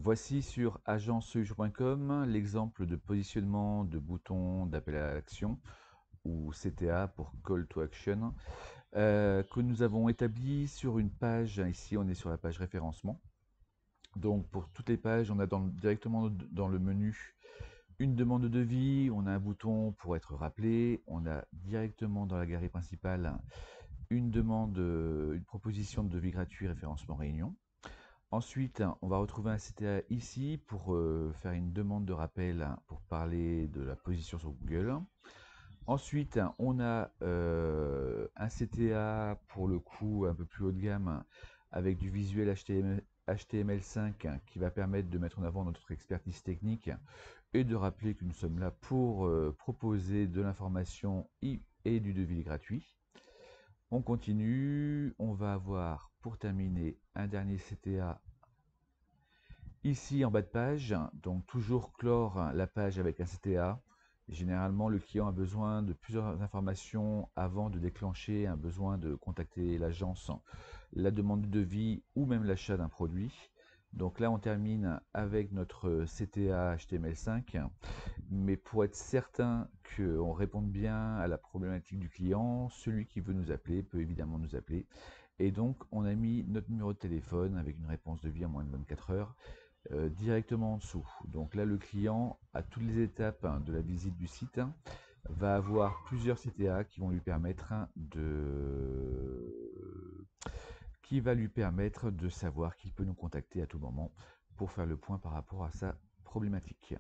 Voici sur agencesolutions.com l'exemple de positionnement de bouton d'appel à l'action ou CTA pour Call to Action que nous avons établi sur une page. Ici on est sur la page référencement. Donc pour toutes les pages on a directement dans le menu une demande de devis, on a un bouton pour être rappelé, on a directement dans la galerie principale une demande, une proposition de devis gratuit référencement réunion. Ensuite, on va retrouver un CTA ici pour faire une demande de rappel pour parler de la position sur Google. Ensuite, on a un CTA pour le coup un peu plus haut de gamme avec du visuel HTML5 qui va permettre de mettre en avant notre expertise technique et de rappeler que nous sommes là pour proposer de l'information et du devis gratuit. On continue, on va avoir pour terminer un dernier CTA ici en bas de page, donc toujours clore la page avec un CTA. Généralement, le client a besoin de plusieurs informations avant de déclencher un besoin de contacter l'agence, la demande de devis ou même l'achat d'un produit. Donc là, on termine avec notre CTA HTML5. Mais pour être certain qu'on réponde bien à la problématique du client, celui qui veut nous appeler peut évidemment nous appeler. Et donc, on a mis notre numéro de téléphone avec une réponse de vie en moins de 24 heures directement en dessous. Donc là, le client, à toutes les étapes de la visite du site, va avoir plusieurs CTA qui vont lui permettre de savoir qu'il peut nous contacter à tout moment pour faire le point par rapport à sa problématique.